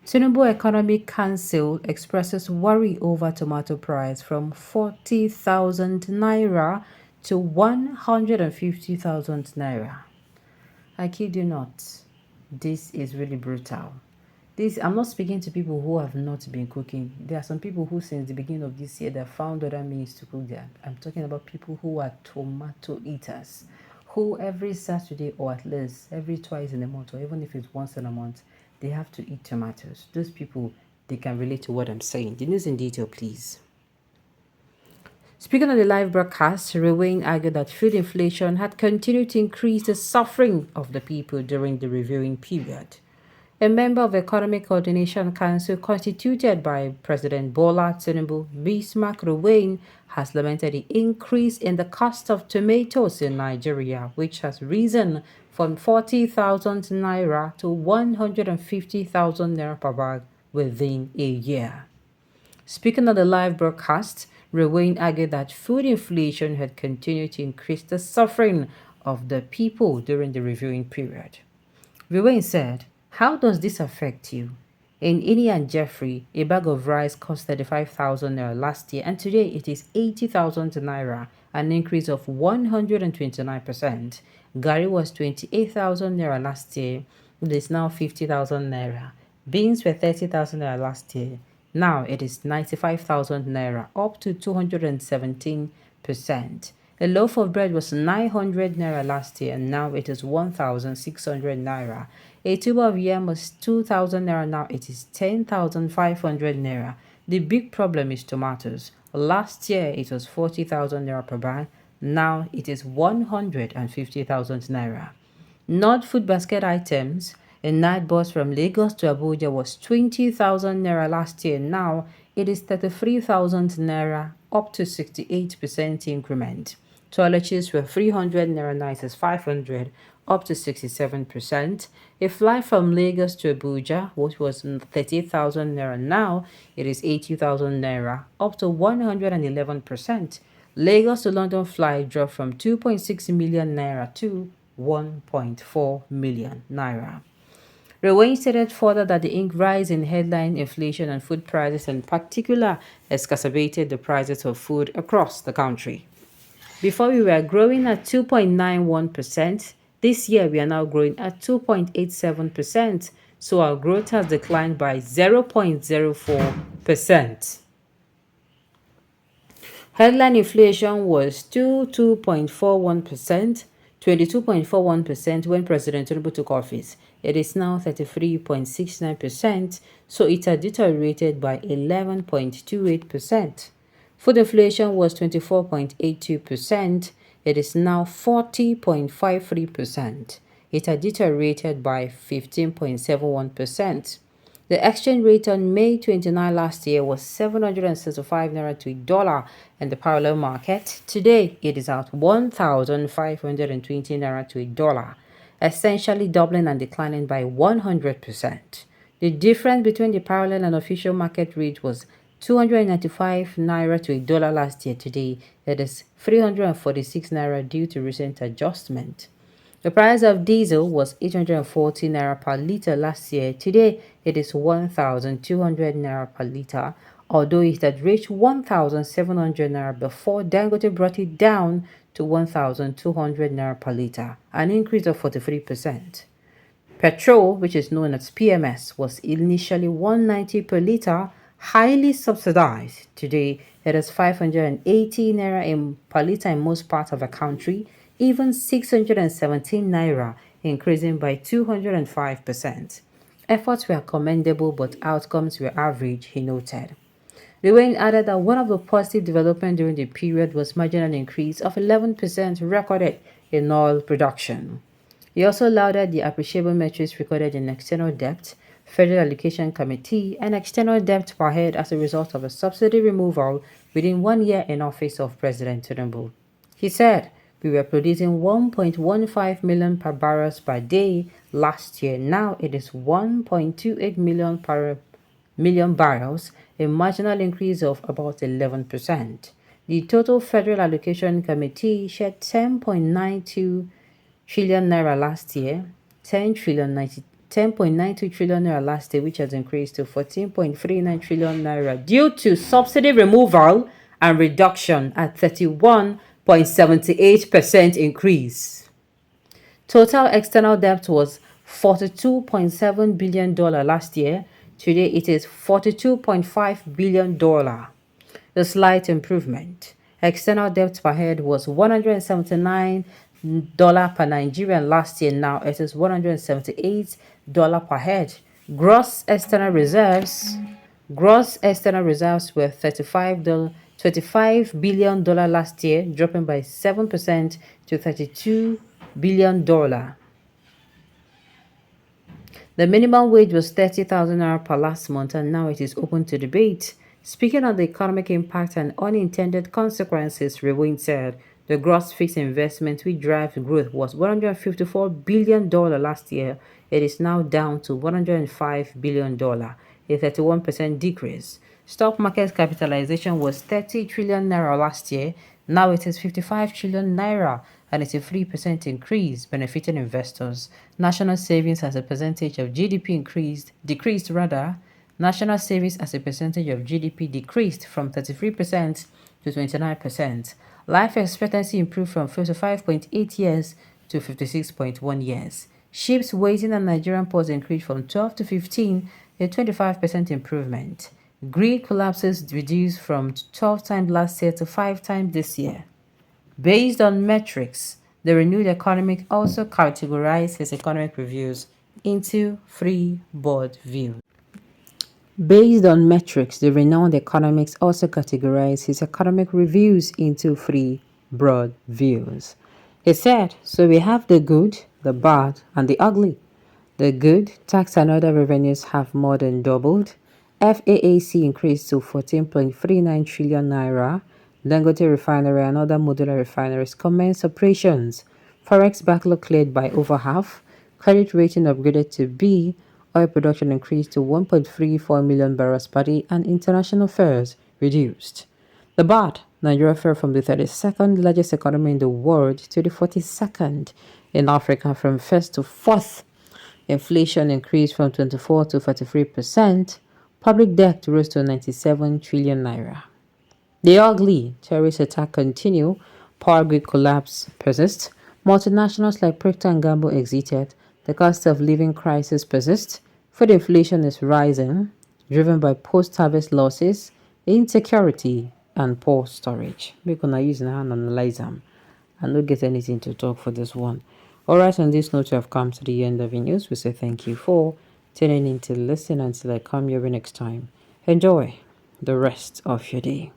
Tinubu Economic Council expresses worry over tomato price from 40,000 naira to 150,000 naira. I kid you not. This is really brutal. I'm not speaking to people who have not been cooking. There are some people who, since the beginning of this year, they have found other means to cook them. I'm talking about people who are tomato eaters, who every Saturday or at least every twice in a month, or even if it's once in a month, they have to eat tomatoes. Those people, they can relate to what I'm saying. The news in detail, please. Speaking on the live broadcast, Rewain argued that food inflation had continued to increase the suffering of the people during the reviewing period. A member of the Economic Coordination Council constituted by President Bola Tinubu, Bismarck Rewain, has lamented the increase in the cost of tomatoes in Nigeria, which has risen from 40,000 naira to 150,000 naira per bag within a year. Speaking on the live broadcast, Rewain argued that food inflation had continued to increase the suffering of the people during the reviewing period. Rewain said, "How does this affect you? In Ini and Jeffrey, a bag of rice cost 35,000 naira last year, and today it is 80,000 naira, an increase of 129%. Gari was 28,000 naira last year, it is now 50,000 naira. Beans were 30,000 naira last year, now it is 95,000 naira, up to 217%. A loaf of bread was 900 naira last year, and now it is 1,600 naira. A tube of yam was 2,000 naira, now it is 10,500 naira. The big problem is tomatoes. Last year it was 40,000 naira per bag, now it is 150,000 naira. Non-food basket items, a night bus from Lagos to Abuja was 20,000 naira last year. Now it is 33,000 naira, up to 68% increment. Toiletries were 300 naira, now it is 500, up to 67%. A flight from Lagos to Abuja, which was 38,000 naira, now it is 80,000 naira, up to 111%. Lagos to London flight dropped from 2.6 million naira to 1.4 million naira. Rewain stated further that the rise in headline inflation and food prices in particular exacerbated the prices of food across the country. Before we were growing at 2.91%, this year we are now growing at 2.87%, so our growth has declined by 0.04%. Headline inflation was 22.41% when President Tinubu took office. It is now 33.69%, so it had deteriorated by 11.28%. Food inflation was 24.82%. It is now 40.53%. It had deteriorated by 15.71%. The exchange rate on May 29 last year was 765 naira to a dollar in the parallel market. Today, it is at 1,520 naira to a dollar, essentially doubling and declining by 100%. The difference between the parallel and official market rate was 295 naira to a dollar last year. Today, it is 346 naira due to recent adjustment. The price of diesel was 840 naira per liter last year. Today, it is 1,200 naira per liter, although it had reached 1,700 naira before Dangote brought it down to 1,200 naira per liter, an increase of 43%. Petrol, which is known as PMS, was initially 190 per liter, highly subsidized. Today, it is 580 naira per liter in most parts of the country, even 617 naira, increasing by 205%. Efforts were commendable, but outcomes were average, he noted. Rewain added that one of the positive developments during the period was marginal increase of 11% recorded in oil production. He also lauded the appreciable metrics recorded in external debt, Federal Allocation Committee, and external debt per head as a result of a subsidy removal within 1 year in office of President Tinubu. He said, "We were producing 1.15 million per barrels per day last year. Now it is 1.28 million barrels, a marginal increase of about 11%. The total Federal Allocation Committee shed 10.92 trillion naira last year, 10 trillion 10.92 trillion naira last year, which has increased to 14.39 trillion naira due to subsidy removal and reduction at 31.78% increase. Total external debt was $42.7 billion last year. Today it is $42.5 billion. A slight improvement. External debt per head was $179 per Nigerian last year. Now it is $178 per head. Gross external reserves were $25 billion last year, dropping by 7% to $32 billion. The minimum wage was 30,000 naira per last month, and now it is open to debate. Speaking on the economic impact and unintended consequences, Rewin said the gross fixed investment which drives growth was $154 billion last year. It is now down to $105 billion, a 31% decrease. Stock market capitalization was 30 trillion naira last year. Now it is 55 trillion naira, and it's a 3% increase, benefiting investors. National savings as a percentage of GDP decreased. National savings as a percentage of GDP decreased from 33% to 29%. Life expectancy improved from 55.8 years to 56.1 years. Ships waiting at Nigerian ports increased from 12 to 15, a 25% improvement. Grid collapses reduced from 12 times last year to 5 times this year. Based on metrics, the renewed economic also categorized his economic reviews into 3 broad views. Based on metrics, the renowned economics also categorized his economic reviews into 3 broad views. He said, so we have the good, the bad, and the ugly. The good, tax and other revenues have more than doubled. FAAC increased to 14.39 trillion naira. Dangote refinery and other modular refineries commenced operations. Forex backlog cleared by over half. Credit rating upgraded to B. Oil production increased to 1.34 million barrels per day, and international fares reduced. The bad, Nigeria fell from the 32nd largest economy in the world to the 42nd in Africa, from first to fourth. Inflation increased from 24 to 43%. Public debt rose to 97 trillion naira. The ugly, terrorist attack continue. Power grid collapse persists. Multinationals like Procter & Gamble exited. The cost of living crisis persists. Food inflation is rising, driven by post-harvest losses, insecurity, and poor storage. Make una use na hand analyze them. I don't get anything to talk for this one. Alright, on this note, we have come to the end of the news. We say thank you for tuning in to listen until I come your way next time. Enjoy the rest of your day.